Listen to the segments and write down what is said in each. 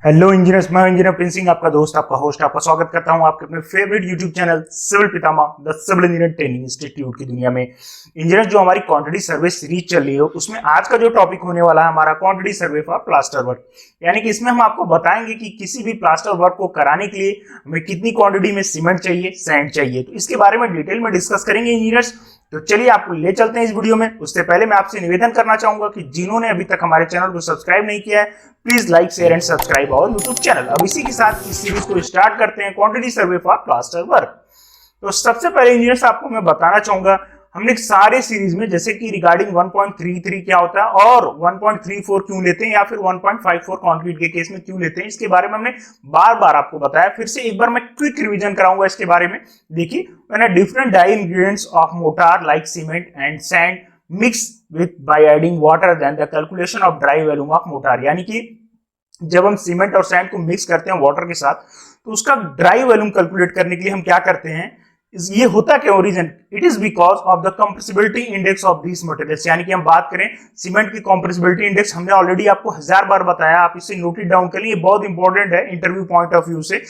Hello engineers, मैं engineer Prince Singh, आपका दोस्त, आपका होस्ट, आपका स्वागत करता हूं आपके अपने favourite YouTube channel civil Pitamah the civil engineer training institute की दुनिया में। इंजीनियर्स, जो हमारी क्वांटिटी सर्वे सीरीज चल रही है उसमें आज का जो टॉपिक होने वाला है हमारा quantity survey for plaster work, यानी कि इसमें हम आपको बताएंगे कि किसी भी प्लास्टर वर्क को कराने के लिए हमें कितनी क्वांटिटी में सीमेंट चाहिए, सैंड चाहिए। तो इसके बारे में डिटेल में डिस्कस करेंगे इंजीनियर्स। तो चलिए आपको ले चलते हैं इस वीडियो में। उससे पहले मैं आपसे निवेदन करना चाहूंगा कि जिन्होंने अभी तक हमारे चैनल को सब्सक्राइब नहीं किया है, please like, share and subscribe our YouTube channel. अब इसी के साथ इस सीरीज को स्टार्ट करते हैं, quantity survey for plaster work. तो सबसे पहले इंजीनियर्स आपको मैं बताना चाहूंगा, हमने सारे सीरीज में जैसे कि रिगार्डिंग 1.33 क्या होता है और 1.34 क्यों लेते हैं या फिर 1.54 कंक्रीट के केस में क्यों लेते हैं, इसके बारे में हमने बार बार आपको बताया। फिर से एक बार मैं क्विक रिवीजन कराऊंगा इसके बारे में। देखिए, when different dry ingredients of mortar like cement and sand mix with by adding water then the calculation of dry volume of mortar, यानी कि जब हम सीमेंट और सैंड को मिक्स करते हैं वाटर के साथ तो उसका ड्राई वॉल्यूम कैलकुलेट करने के लिए हम क्या करते हैं, ये होता क्या origin, it is because of the compressibility index of this materials. यानी कि हम बात करें सीमेंट की कंप्रेसिबिलिटी इंडेक्स, हमने ऑलरेडी आपको 1000 बार बताया, आप इसे नोट इट डाउन कर लीजिए, बहुत इंपॉर्टेंट है इंटरव्यू पॉइंट ऑफ व्यू से।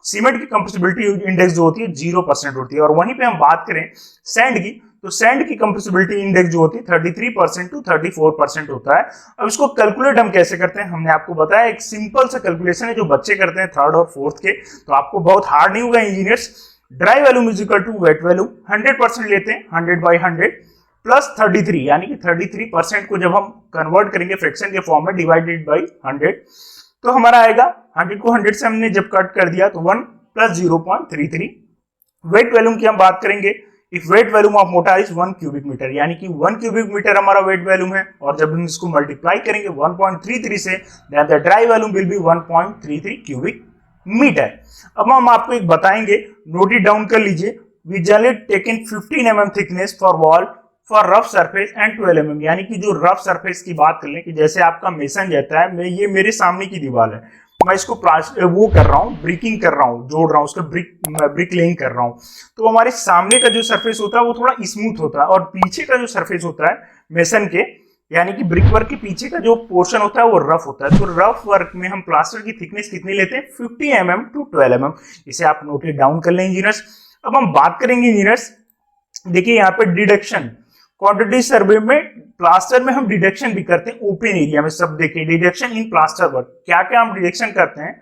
सीमेंट की कंप्रेसिबिलिटी इंडेक्स जो होती है 0% होती है। और वहीं पे हम बात करें सैंड की, तो सैंड की कंप्रेसिबिलिटी इंडेक्स जो होती है 33% टू 34% होता है। अब इसको कैलकुलेट हम कैसे करते हैं, हमने आपको बताया एक सिंपल सा कैलकुलेशन है जो बच्चे करते हैं थर्ड और फोर्थ के, तो आपको बहुत हार्ड नहीं होगा engineers. Dry volume is equal to wet volume, 100% लेते हैं, 100/100 प्लस 33, यानी कि 33% को जब हम कन्वर्ट करेंगे फ्रैक्शन के फॉर्म में डिवाइडेड बाई 100 तो हमारा आएगा 100 को 100 से हमने जब कट कर दिया तो 1 प्लस 0.33। वेट वॉल्यूम की हम बात करेंगे, if wet volume of mortar is 1 cubic metre, यानी कि 1 क्यूबिक मीटर हमारा वेट वॉल्यूम है, और जब हम इसको मल्टीप्लाई करेंगे 1.33 से then the dry volume will be 1.33 cubic metre. अब हम आपको एक बताएंगे, नोट इट डाउन कर लीजिए। We generally taken 15 mm thickness for wall for rough surface and 12 mm, यानी कि जो रफ सरफेस की बात कर लें कि जैसे आपका मेसन रहता है, ये मेरे सामने की दीवार है, मैं इसको वो कर रहा हूँ, ब्रिकिंग कर रहा हूँ, जोड़ रहा हूँ, उसका ब्रिक लेइंग कर रहा हूँ, तो हमारे सामने का जो सरफेस होता है वो थोड़ा स्मूथ होता है, और पीछे का जो सरफेस होता है मेसन के, यानी कि ब्रिक वर्क के पीछे का जो पोर्शन होता है वो रफ होता है। तो रफ वर्क में हम प्लास्टर की थिकनेस कितनी लेते हैं, 50 mm टू 12 mm। इसे आप नोट डाउन कर लें इंजीनियर्स। अब हम बात करेंगे इंजीनियर्स, देखिए यहाँ पे डिडक्शन, क्वांटिटी सर्वे में प्लास्टर में हम डिडक्शन भी करते हैं ओपन एरिया में। सब देखिए, डिडक्शन इन प्लास्टर वर्क, क्या क्या हम डिडक्शन करते हैं।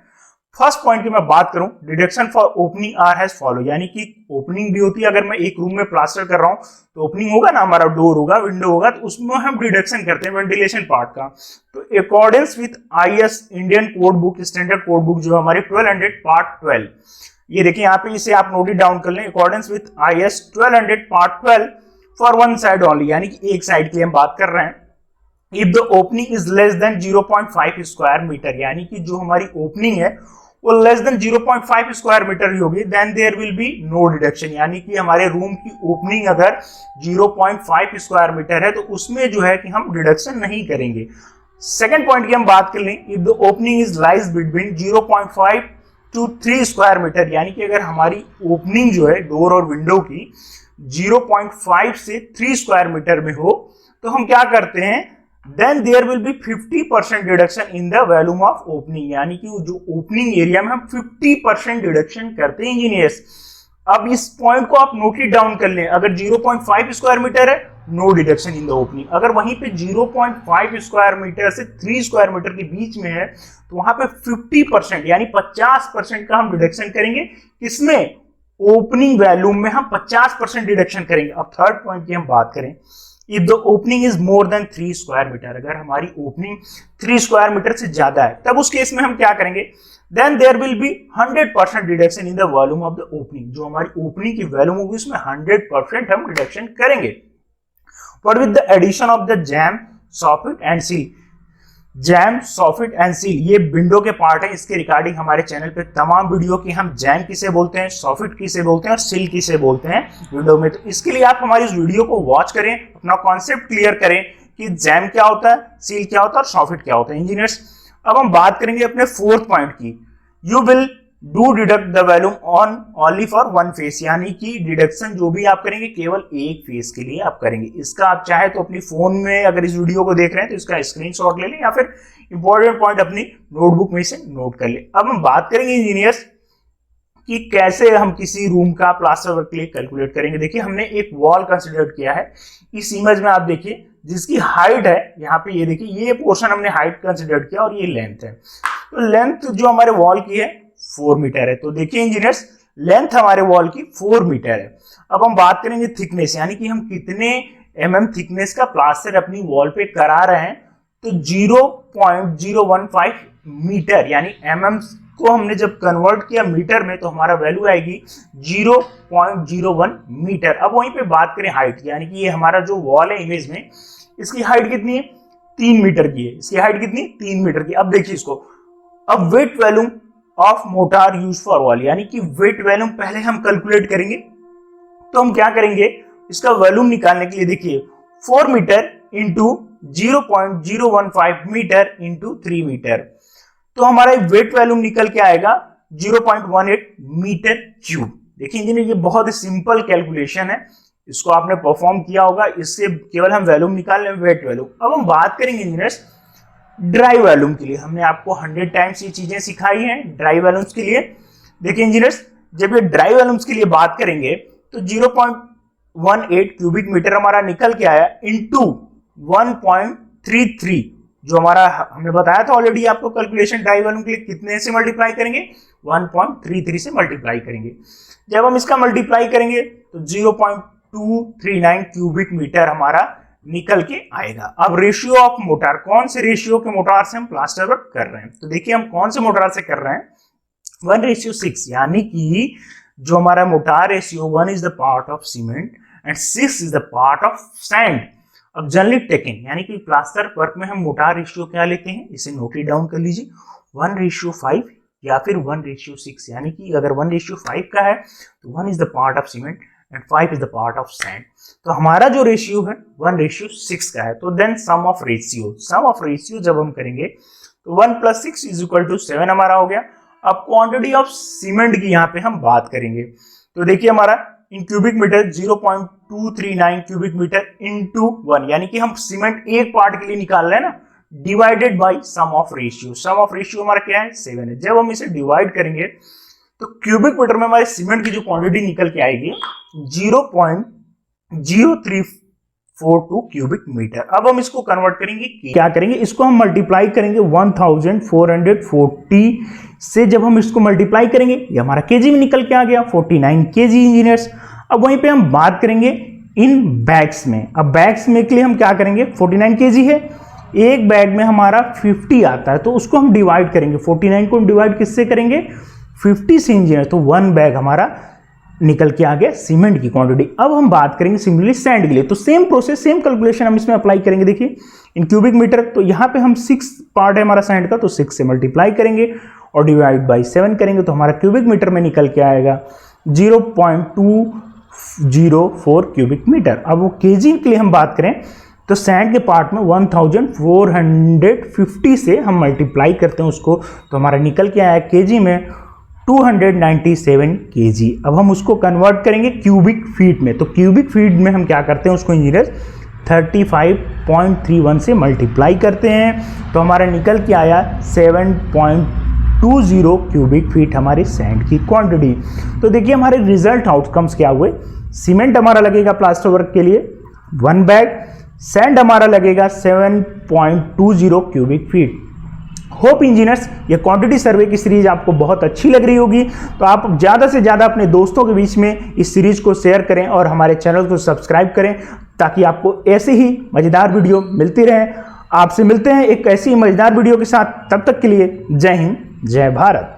फर्स्ट पॉइंट की मैं बात करूं, deduction for opening are as follow, यानी कि ओपनिंग भी होती है। अगर मैं एक रूम में प्लास्टर कर रहा हूं तो ओपनिंग होगा ना, हमारा डोर होगा, विंडो होगा, तो उसमें हम डिडक्शन करते हैं वेंटिलेशन पार्ट का। तो according with IS Indian code book, standard code book जो हमारे 1200 पार्ट 12, ये देखिए यहाँ पे, इसे आप नोट डाउन कर लें, according with IS 1200 part 12 for one side only, यानी कि एक साइड की हम बात कर रहे हैं। If the opening is less than 0.5 square metre, यानी कि जो हमारी ओपनिंग है वो लेस देन 0.5 स्क्वायर मीटर ही होगी, then there will be no deduction, यानी कि हमारे रूम की ओपनिंग अगर 0.5 स्क्वायर मीटर है तो उसमें जो है कि हम डिडक्शन नहीं करेंगे। सेकंड पॉइंट की हम बात कर लें, if the opening is lies between 0.5 to 3 square metre, यानी कि अगर हमारी ओपनिंग जो है डोर और विंडो की 0.5 से 3 स्क्वायर मीटर में हो तो हम क्या करते हैं, then there will be 50% deduction in the volume of opening, यानी कि जो ओपनिंग एरिया में हम 50% डिडक्शन करते हैं इंजीनियर्स। अब इस पॉइंट को आप नोट इट डाउन कर लें, अगर 0.5 स्क्वायर मीटर है no deduction in the opening, अगर वहीं पे 0.5 स्क्वायर मीटर से 3 स्क्वायर मीटर के बीच में है तो वहां पे 50% यानी 50% का हम डिडक्शन करेंगे। किसमें, ओपनिंग वॉल्यूम में हम 50% डिडक्शन करेंगे। अब थर्ड पॉइंट की हम बात करें, if the opening is more than 3 square metre, अगर हमारी ओपनिंग 3 स्क्वायर मीटर से ज्यादा है तब उस केस में हम क्या करेंगे, then there will be 100% deduction in the volume of the opening, जो हमारी ओपनिंग की वॉल्यूम होगी उसमें 100% हम डिडक्शन करेंगे। But with the addition of the jamb, soffit and sill, jamb, soffit and sill ये विंडो के पार्ट है। इसके रिगार्डिंग हमारे चैनल पे तमाम वीडियो की हम जैम किसे बोलते हैं, सॉफिट किसे बोलते हैं और सील किसे बोलते हैं विंडो में, तो इसके लिए आप हमारी इस वीडियो को वॉच करें, अपना कॉन्सेप्ट क्लियर करें कि जैम क्या होता है, सील क्या होता है और सॉफिट क्या होता है इंजीनियर्स। अब हम बात करेंगे अपने फोर्थ पॉइंट की, you will do deduct the volume on only for one face, यानी कि डिडक्शन जो भी आप करेंगे केवल एक फेस के लिए आप करेंगे। इसका आप चाहे तो अपनी फोन में अगर इस वीडियो को देख रहे हैं तो इसका स्क्रीनशॉट ले लें या फिर इंपॉर्टेंट पॉइंट अपनी नोटबुक में से नोट कर ले। अब हम बात करेंगे इंजीनियर्स कि कैसे हम किसी रूम का प्लास्टर वर्क के लिए कैलकुलेट करेंगे। देखिए हमने एक वॉल कंसिडर किया है, इस इमेज में आप देखिए जिसकी हाइट है यहाँ पे, ये देखिए ये पोर्शन हमने हाइट कंसिडर किया और ये लेंथ है। तो लेंथ जो हमारे वॉल की है 4 मीटर है। तो देखिए इंजीनियर्स लेंथ हमारे वॉल की 4 मीटर है। अब हम बात करेंगे थिकनेस, यानी कि हम कितने थिकनेस का प्लास्टर अपनी वॉल पे करा रहे हैं। तो 0.015 मीटर, यानी को हमने जब कन्वर्ट किया मीटर में तो हमारा वैल्यू आएगी 0.01 मीटर। अब वहीं पे बात करें हाइट, यानी कि ये हमारा जो वॉल है इमेज में, इसकी हाइट कितनी है 3 मीटर की है। इसकी हाइट कितनी 3 मीटर की। अब देखिए इसको, अब wet volume of mortar use for wall, यानी कि वेट वॉल्यूम पहले हम कैलकुलेट करेंगे। तो हम क्या करेंगे, इसका वॉल्यूम निकालने के लिए देखिए 4 metre into 0.015 metre into 3 metre, तो हमारा वेट वॉल्यूम निकल के आएगा 0.18 मीटर क्यूब। देखिए इंजीनियर ये बहुत ही सिंपल कैलकुलेशन है, इसको आपने परफॉर्म किया होगा, इससे केवल हम वॉल्यूम निकाल लें, वेट वॉल्यूम। अब हम बात करेंगे इंजीनियर्स ड्राई वॉल्यूम के लिए। हमने आपको 100 टाइम्स ये चीजें सिखाई हैं ड्राई वॉल्यूम्स के लिए। देखिए इंजीनियर्स जब ये ड्राई वॉल्यूम्स के लिए बात करेंगे तो 0.18 क्यूबिक मीटर हमारा निकल के आया इंटू 1.33, जो हमारा हमने बताया था ऑलरेडी आपको कैलकुलेशन ड्राई वॉल्यूम के लिए कितने से मल्टीप्लाई करेंगे, 1.33 से मल्टीप्लाई करेंगे। जब हम इसका मल्टीप्लाई करेंगे तो 0.239 क्यूबिक मीटर हमारा निकल के आएगा। अब रेशियो ऑफ मोटार, कौन से रेशियो के मोटार से हम प्लास्टर वर्क कर रहे हैं, तो देखिए हम कौन से मोटार से कर रहे हैं, 1:6, यानी कि जो हमारा motor ratio 1 is the part of cement and 6 is the part of sand. अब जनरली टेकन, यानी कि प्लास्टर वर्क में हम मोटार रेशियो क्या लेते हैं, इसे नोट डाउन कर लीजिए, 1:5 या फिर 1:6, यानी कि अगर 1:5 का है तो 1 is the part of cement and 5 is the part of sand. तो हमारा जो रेशियो है 1:6 का है। तो देन सम ऑफ रेशियो जब हम करेंगे तो 1 + 6 = 7 हमारा हो गया। अब क्वांटिटी ऑफ सीमेंट की यहाँ पे हम बात करेंगे, तो देखिए हमारा in cubic metre 0.239 cubic metre into 1, यानी कि हम सीमेंट एक पार्ट के लिए निकाल रहे हैं ना, divided by sum of ratio हमारा क्या है 7 है। जब हम इसे डिवाइड करेंगे तो क्यूबिक मीटर में हमारे सीमेंट की जो क्वांटिटी निकल के आएगी 0.0342 क्यूबिक मीटर। अब हम इसको कन्वर्ट करेंगे, क्या करेंगे, इसको हम मल्टीप्लाई करेंगे 1440 से। जब हम इसको मल्टीप्लाई करेंगे ये हमारा केजी में निकल के आ गया 49 केजी इंजीनियर्स। अब वहीं पे हम बात करेंगे इन बैग्स में। अब बैग्स में के लिए हम क्या करेंगे, 49 केजी है, एक बैग में हमारा 50 आता है, तो उसको हम डिवाइड करेंगे, 49 को हम डिवाइड किससे करेंगे 50 से इंजीनियर, तो 1 बैग हमारा निकल के आ गया सीमेंट की क्वांटिटी। अब हम बात करेंगे सिमिलरली सैंड के लिए, तो सेम प्रोसेस सेम कैलकुलेशन हम इसमें अप्लाई करेंगे। देखिए इन क्यूबिक मीटर, तो यहाँ पे हम 6 पार्ट है हमारा सैंड का, तो 6 से मल्टीप्लाई करेंगे और डिवाइड बाय 7 करेंगे, तो हमारा क्यूबिक मीटर में निकल के आएगा 0.204 क्यूबिक मीटर। अब वो केजी के लिए हम बात करें तो सैंड के पार्ट में 1450 से हम मल्टीप्लाई करते हैं उसको, तो हमारा निकल के आया केजी में 297 केजी। अब हम उसको कन्वर्ट करेंगे क्यूबिक फीट में, तो क्यूबिक फीट में हम क्या करते हैं उसको इंजीनियर 35.31 से मल्टीप्लाई करते हैं, तो हमारा निकल के आया 7.20 क्यूबिक फीट हमारी सैंड की क्वांटिटी। तो देखिए हमारे रिजल्ट आउटकम्स क्या हुए, सीमेंट हमारा लगेगा प्लास्टर वर्क के लिए 1 बैग, सैंड हमारा लगेगा 7.20 क्यूबिक फीट। होप इंजीनियर्स ये क्वांटिटी सर्वे की सीरीज आपको बहुत अच्छी लग रही होगी, तो आप ज़्यादा से ज़्यादा अपने दोस्तों के बीच में इस सीरीज को शेयर करें और हमारे चैनल को सब्सक्राइब करें, ताकि आपको ऐसे ही मज़ेदार वीडियो मिलती रहे। आपसे मिलते हैं एक ऐसी मज़ेदार वीडियो के साथ, तब तक के लिए जय हिंद जय भारत।